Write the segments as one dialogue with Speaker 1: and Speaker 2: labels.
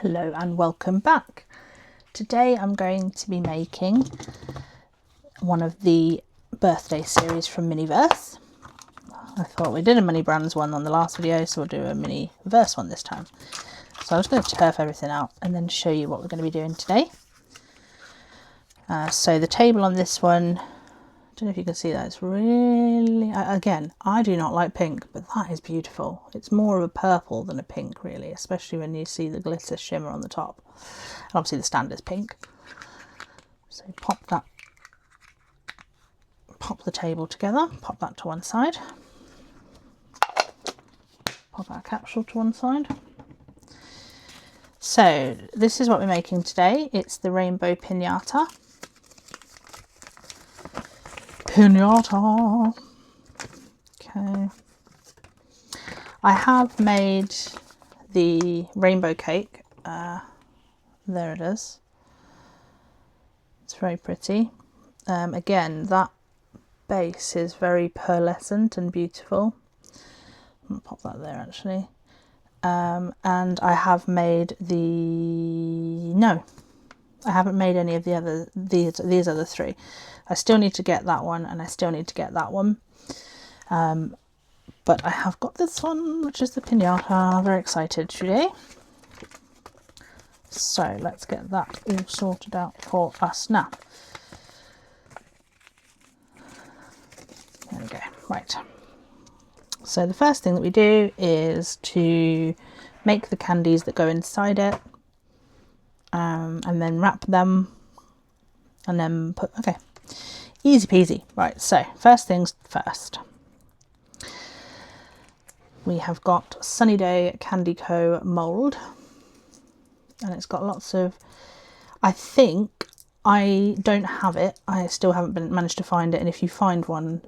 Speaker 1: Hello and welcome back. Today I'm going to be making one of the birthday series from Miniverse. I thought we did a mini brands one on the last video, so we'll do a Miniverse one this time. So I'm just going to turf everything out and then show you what we're going to be doing today. So the table on this one, I don't know if you can see that, it's really, again, I do not like pink, but that is beautiful. It's more of a purple than a pink really, especially when you see the glitter shimmer on the top. And obviously the stand is pink. So pop the table together, pop that to one side. Pop our capsule to one side. So this is what we're making today. It's the Rainbow Pinata. Okay. I have made the rainbow cake. There it is. It's very pretty. Again, that base is very pearlescent and beautiful. I'm gonna pop that there actually. And I have made I haven't made any of these other three. I still need to get that one, and I still need to get that one. But I have got this one, which is the pinata. I'm very excited today. So let's get that all sorted out for us now. There we go. Right. So the first thing that we do is to make the candies that go inside it, and then wrap them, and then okay, easy peasy. Right, so first things first. We have got Sunny Day Candy Co mould, and it's got lots of, I think, I don't have it, I still haven't managed to find it, and if you find one,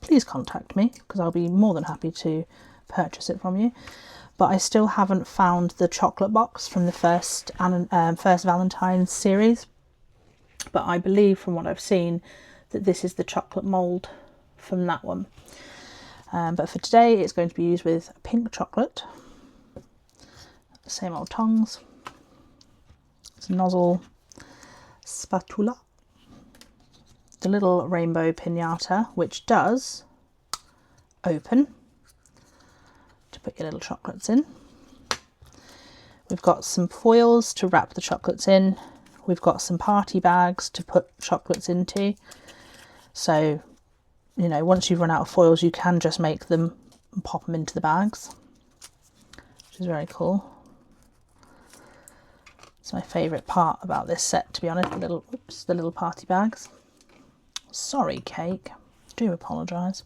Speaker 1: please contact me because I'll be more than happy to purchase it from you. But I still haven't found the chocolate box from the first Valentine's series, but I believe from what I've seen that this is the chocolate mould from that one. But for today it's going to be used with pink chocolate, same old tongs, it's a nozzle, spatula, the little rainbow pinata, which does open to put your little chocolates in. We've got some foils to wrap the chocolates in. We've got some party bags to put chocolates into. So, you know, once you've run out of foils, you can just make them and pop them into the bags, which is very cool. It's my favourite part about this set, to be honest, the little party bags. Sorry, cake, do apologise.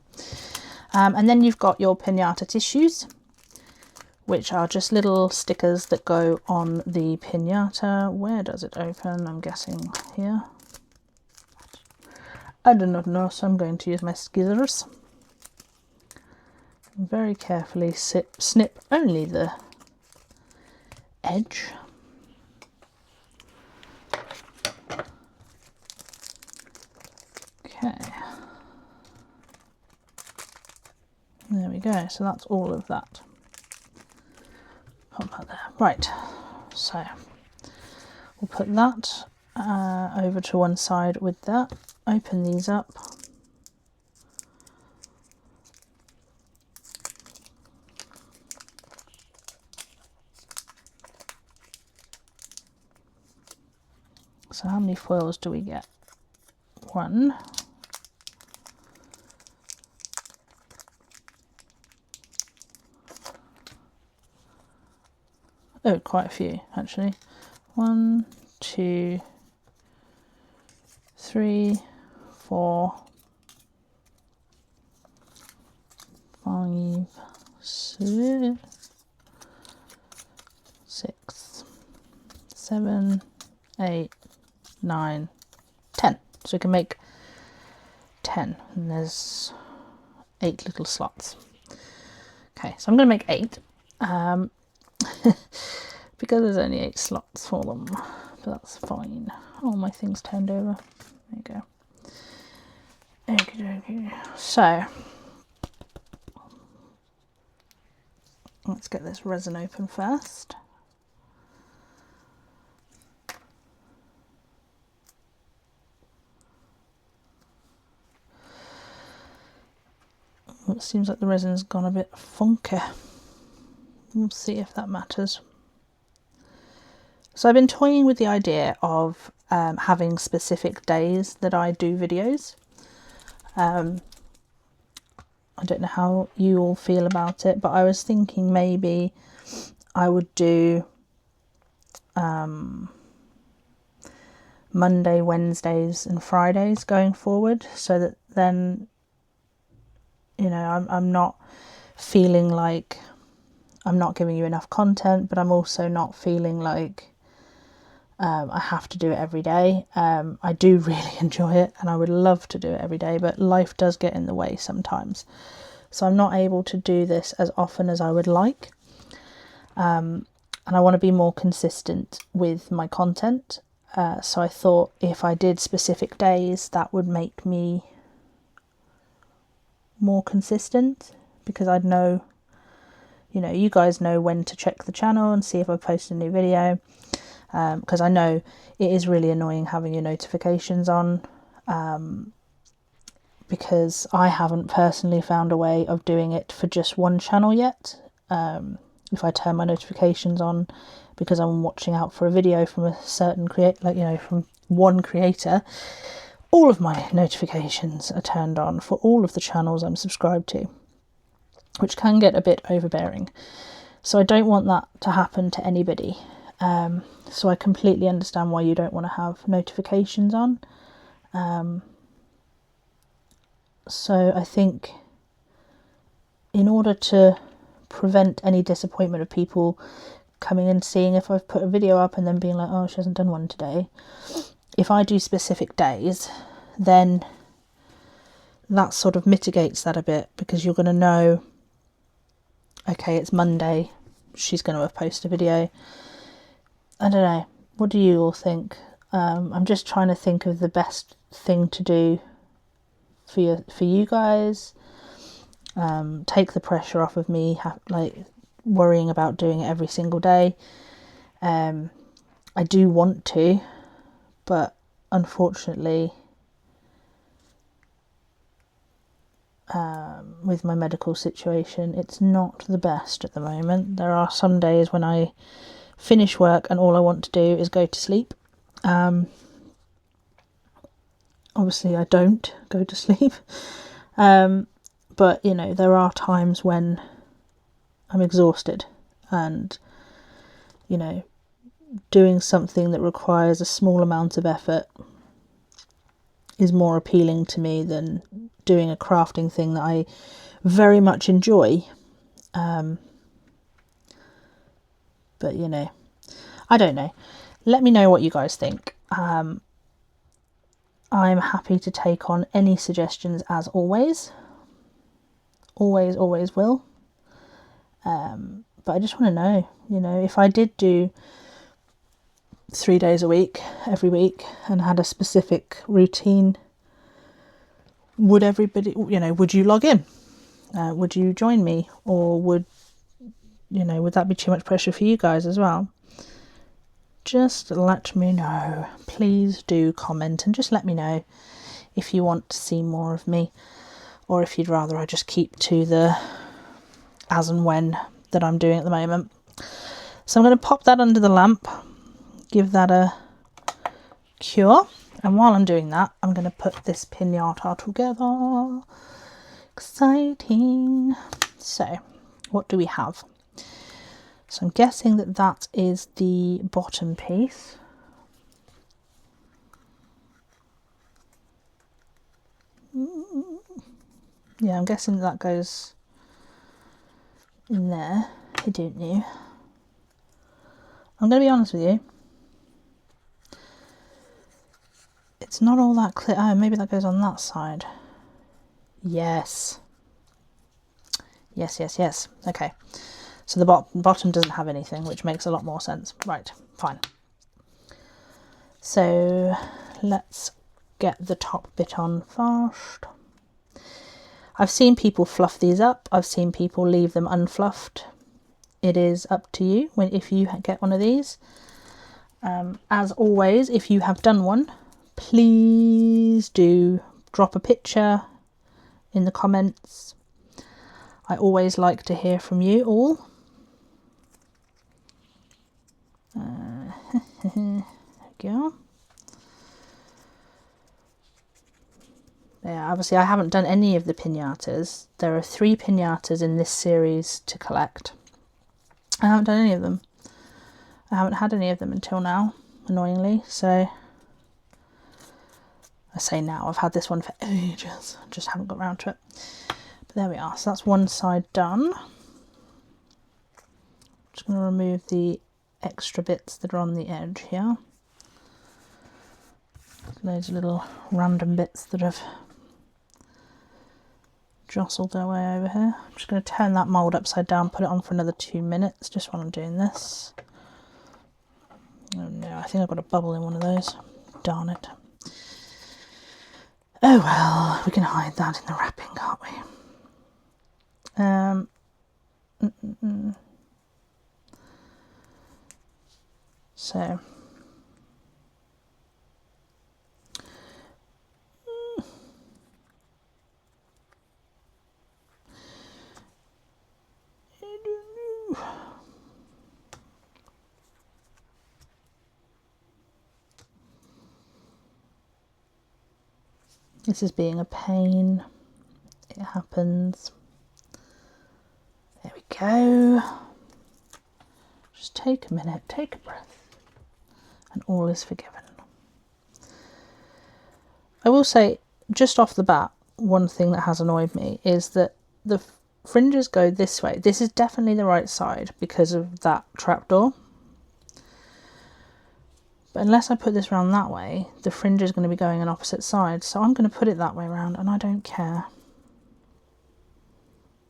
Speaker 1: And then you've got your pinata tissues, which are just little stickers that go on the pinata. Where does it open? I'm guessing here. I do not know, so I'm going to use my scissors. Very carefully snip only the edge. Okay. There we go, so that's all of that. Put that there. Right, so we'll put that over to one side with that. Open these up. So how many foils do we get? One. Oh, quite a few actually. 1, 2, 3, 4, 5, 6, 7, 8, 9, 10. So we can make 10, and there's 8 little slots. Okay, so I'm going to make 8. Because there's only 8 slots for them, but that's fine. Oh, my thing's turned over. There you go. Okay. So let's get this resin open first. It seems like the resin's gone a bit funky. We'll see if that matters. So I've been toying with the idea of having specific days that I do videos. I don't know how you all feel about it, but I was thinking maybe I would do Monday, Wednesdays and Fridays going forward, so that then, you know, I'm not feeling like I'm not giving you enough content, but I'm also not feeling like I have to do it every day. I do really enjoy it and I would love to do it every day, but life does get in the way sometimes. So I'm not able to do this as often as I would like. And I want to be more consistent with my content. So I thought if I did specific days, that would make me more consistent, because I'd know, you know, you guys know when to check the channel and see if I post a new video. Because I know it is really annoying having your notifications on, because I haven't personally found a way of doing it for just one channel yet. If I turn my notifications on because I'm watching out for a video from a certain from one creator, all of my notifications are turned on for all of the channels I'm subscribed to, which can get a bit overbearing. So I don't want that to happen to anybody. So I completely understand why you don't want to have notifications on. So I think in order to prevent any disappointment of people coming and seeing if I've put a video up and then being like, oh, she hasn't done one today, if I do specific days, then that sort of mitigates that a bit, because you're going to know, okay, it's Monday, she's going to have posted a video. I don't know, what do you all think? I'm just trying to think of the best thing to do for you guys. Take the pressure off of me worrying about doing it every single day. I do want to, but unfortunately with my medical situation, it's not the best at the moment. There are some days when I finish work and all I want to do is go to sleep. Obviously I don't go to sleep, but you know, there are times when I'm exhausted, and you know, doing something that requires a small amount of effort is more appealing to me than doing a crafting thing that I very much enjoy. But you know, I don't know. Let me know what you guys think. I'm happy to take on any suggestions, as always. Always will. But I just want to know, you know, if I did do 3 days a week, every week, and had a specific routine, would everybody, you know, would you log in? Would you join me? Or would that be too much pressure for you guys as well? Just let me know. Please do comment and just let me know if you want to see more of me, or if you'd rather I just keep to the as and when that I'm doing at the moment. So I'm going to pop that under the lamp, give that a cure, and while I'm doing that, I'm going to put this pinata together. Exciting. So what do we have? So I'm guessing that is the bottom piece. Yeah, I'm guessing that goes in there. I don't know. I'm going to be honest with you. It's not all that clear. Oh, maybe that goes on that side. Yes. Yes. Okay. So the bottom doesn't have anything, which makes a lot more sense. Right, fine. So let's get the top bit on first. I've seen people fluff these up. I've seen people leave them unfluffed. It is up to you if you get one of these. As always, if you have done one, please do drop a picture in the comments. I always like to hear from you all. There we go. Yeah, obviously I haven't done any of the pinatas. There are 3 pinatas in this series to collect. I haven't done any of them. I haven't had any of them until now, annoyingly, so I say now, I've had this one for ages, just haven't got around to it. But there we are, so that's one side done. Just going to remove the extra bits that are on the edge here. Loads of little random bits that have jostled their way over here. I'm just going to turn that mould upside down, put it on for another 2 minutes, just while I'm doing this. Oh no, I think I've got a bubble in one of those. Darn it. Oh well, we can hide that in the wrapping, can't we? So this is being a pain. It happens. There we go. Just take a minute, take a breath, and all is forgiven. I will say, just off the bat, one thing that has annoyed me is that the fringes go this way. This is definitely the right side because of that trapdoor. But unless I put this around that way, the fringe is going to be going on opposite sides. So I'm going to put it that way around, and I don't care.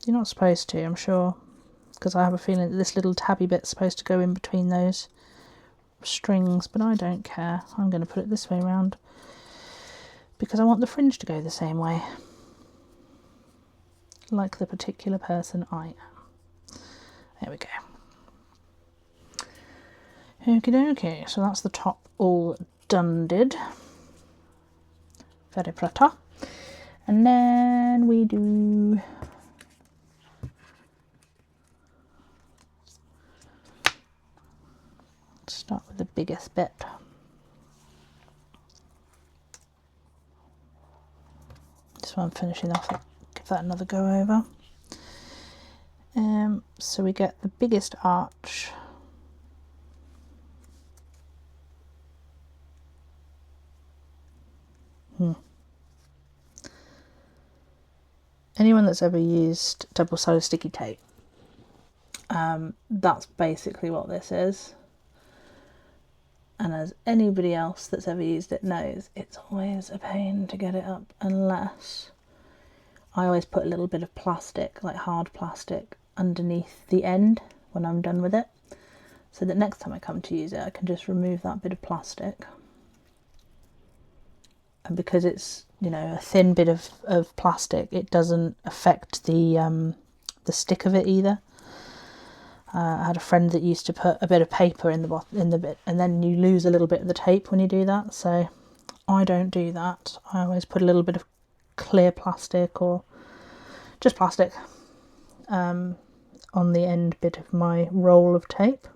Speaker 1: You're not supposed to, I'm sure, because I have a feeling that this little tabby bit's supposed to go in between those strings, but I don't care. I'm going to put it this way around because I want the fringe to go the same way, like the particular person I am. There we go. Okie dokie, so that's the top all done did. Very pretty. And then we do start with the biggest bit. This one I'm finishing off, give that another go over. So we get the biggest arch. Anyone that's ever used double-sided sticky tape, that's basically what this is. And as anybody else that's ever used it knows, it's always a pain to get it up, unless I always put a little bit of plastic, like hard plastic, underneath the end when I'm done with it, so that next time I come to use it I can just remove that bit of plastic. And because it's, you know, a thin bit of plastic, it doesn't affect the stick of it either. I had a friend that used to put a bit of paper in the bit, and then you lose a little bit of the tape when you do that. So I don't do that. I always put a little bit of clear plastic or just plastic on the end bit of my roll of tape.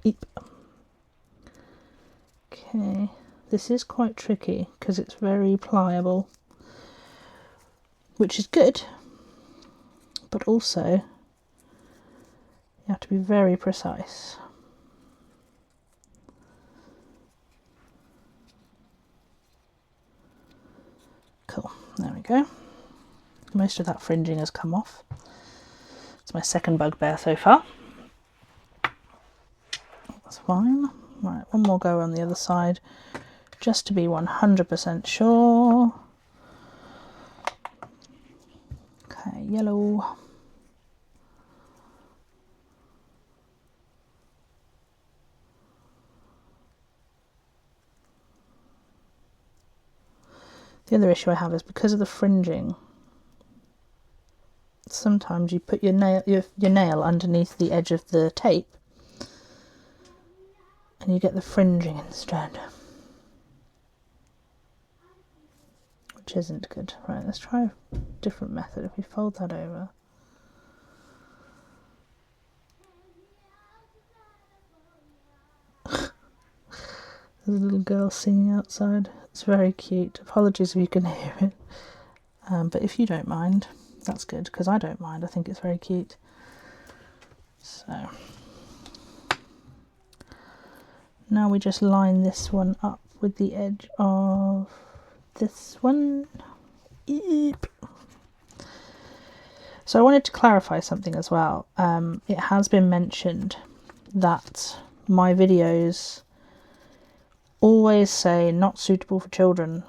Speaker 1: Eep. Okay, this is quite tricky because it's very pliable, which is good, but also you have to be very precise. Cool, there we go. Most of that fringing has come off. It's my second bugbear so far. That's fine. Right, one more go on the other side, just to be 100% sure. Okay, yellow. The other issue I have is because of the fringing, sometimes you put your nail underneath the edge of the tape and you get the fringing instead. which isn't good. Right, let's try a different method. If we fold that over. There's a little girl singing outside. It's very cute. Apologies if you can hear it. But if you don't mind, that's good, because I don't mind. I think it's very cute. So now we just line this one up with the edge of this one. Eep. So I wanted to clarify something as well. It has been mentioned that my videos always say not suitable for children.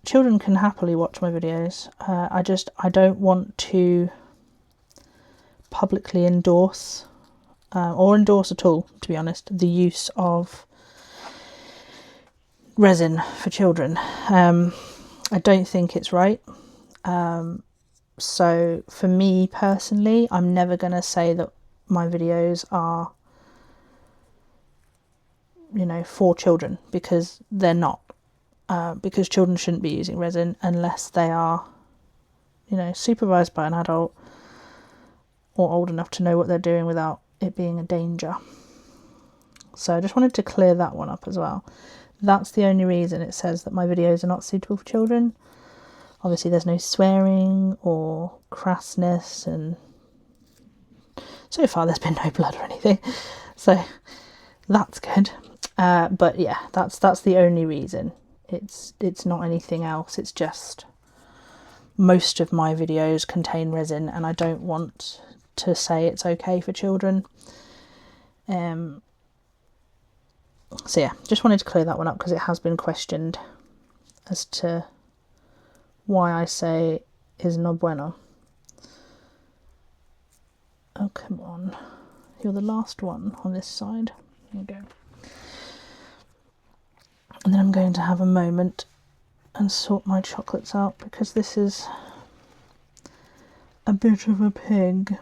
Speaker 1: Children can happily watch my videos. I don't want to publicly endorse or endorse at all, to be honest, the use of resin for children. I don't think it's right. So for me personally, I'm never going to say that my videos are, you know, for children, because they're not. Because children shouldn't be using resin unless they are, you know, supervised by an adult or old enough to know what they're doing without it being a danger. So I just wanted to clear that one up as well. That's the only reason it says that my videos are not suitable for children. Obviously there's no swearing or crassness, and so far there's been no blood or anything, so that's good. But yeah, that's the only reason. It's not anything else. It's just most of my videos contain resin, and I don't want to say it's okay for children. So yeah, just wanted to clear that one up because it has been questioned as to why I say is no bueno. Oh, come on. You're the last one on this side. There you go. And then I'm going to have a moment and sort my chocolates out, because this is a bit of a pig.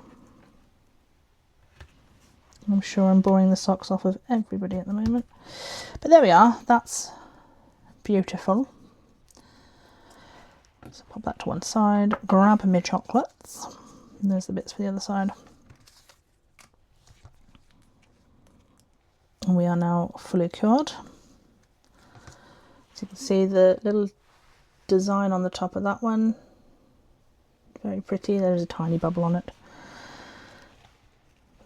Speaker 1: I'm sure I'm boring the socks off of everybody at the moment. But there we are. That's beautiful. So pop that to one side. Grab my chocolates. And there's the bits for the other side. And we are now fully cured. So you can see the little design on the top of that one. Very pretty. There's a tiny bubble on it.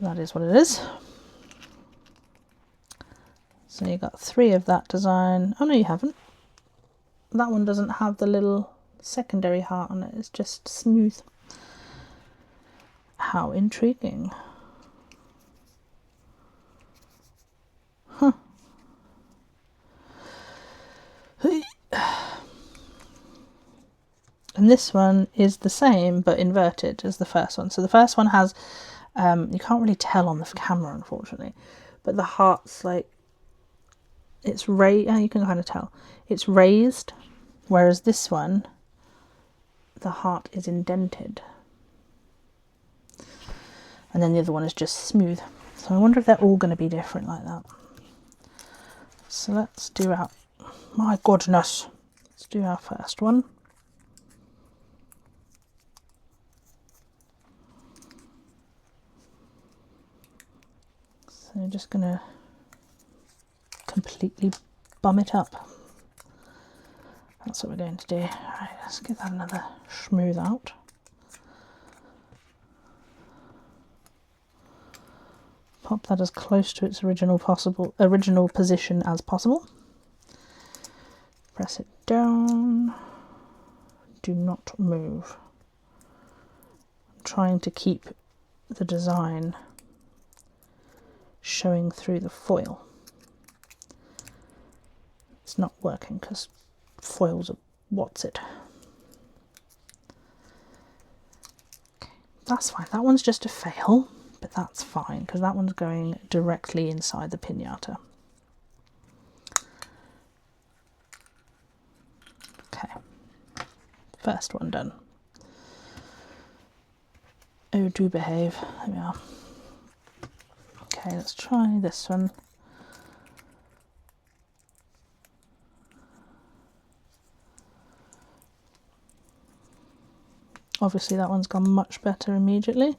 Speaker 1: That is what it is. So you got 3 of that design. Oh no, you haven't. That one doesn't have the little secondary heart on it. It's just smooth. How intriguing. Huh. And this one is the same but inverted as the first one. So the first one has, you can't really tell on the camera unfortunately, but the heart's like, it's raised, you can kind of tell. It's raised, whereas this one, the heart is indented. And then the other one is just smooth. So I wonder if they're all going to be different like that. So let's do our, my goodness, let's do our first one. So I'm just going to completely bum it up. That's what we're going to do. Right, let's give that another smooth out. Pop that as close to its original position as possible. Press it down. Do not move. I'm trying to keep the design showing through the foil. It's not working because foils are what's it. Okay, that's fine. That one's just a fail, but that's fine because that one's going directly inside the piñata. Okay, first one done. Oh, do behave. There we are. Okay, let's try this one. Obviously that one's gone much better immediately,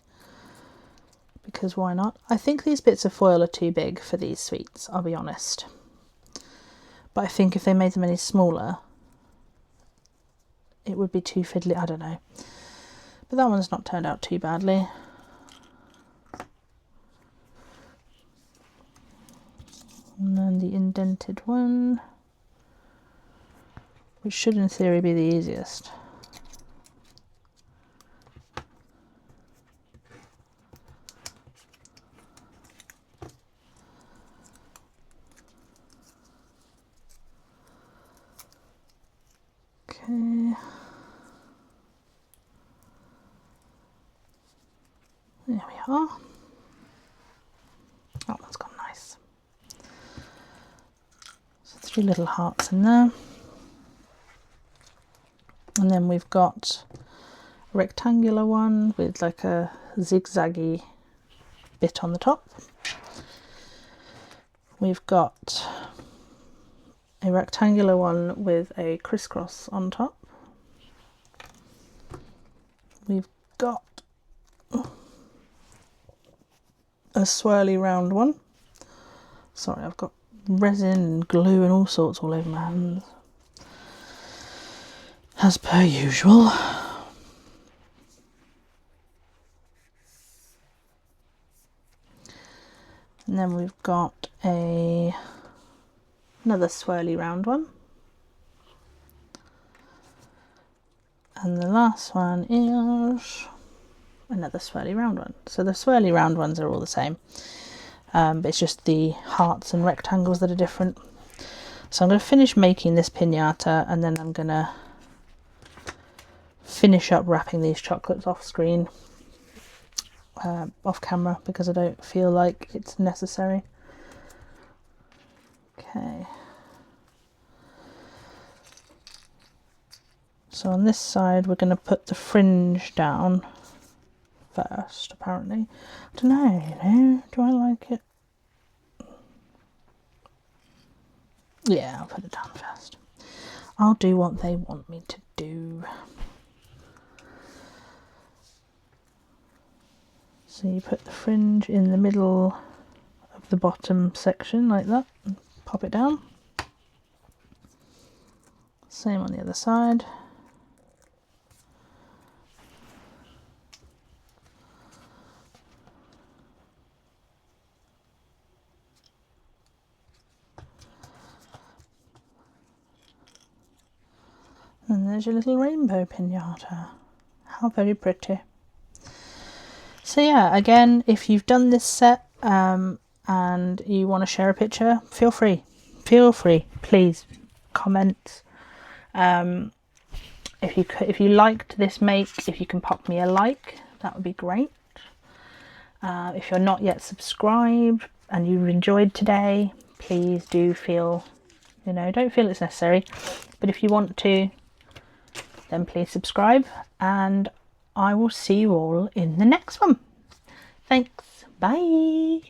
Speaker 1: because why not? I think these bits of foil are too big for these sweets, I'll be honest. But I think if they made them any smaller, it would be too fiddly, I don't know. But that one's not turned out too badly. And then the indented one, which should in theory be the easiest. Okay. There we are. That one's gone nice. So 3 little hearts in there. And then we've got a rectangular one with like a zigzaggy bit on the top. We've got a rectangular one with a crisscross on top. We've got a swirly round one. Sorry, I've got resin and glue and all sorts all over my hands, as per usual. And then we've got another swirly round one. And the last one is another swirly round one. So the swirly round ones are all the same, but it's just the hearts and rectangles that are different. So I'm going to finish making this pinata, and then I'm going to finish up wrapping these chocolates off screen, off camera, because I don't feel like it's necessary. Okay. So on this side we're going to put the fringe down first, apparently. I don't know, you know, do I like it? Yeah, I'll put it down first. I'll do what they want me to do. So you put the fringe in the middle of the bottom section like that and pop it down. Same on the other side. And there's your little rainbow pinata. How very pretty. So yeah, again, if you've done this set and you want to share a picture, feel free, please comment. If you liked this make, if you can pop me a like, that would be great. If you're not yet subscribed and you've enjoyed today, please do feel, you know, don't feel it's necessary, but if you want to, then please subscribe, and I will see you all in the next one. Thanks, bye.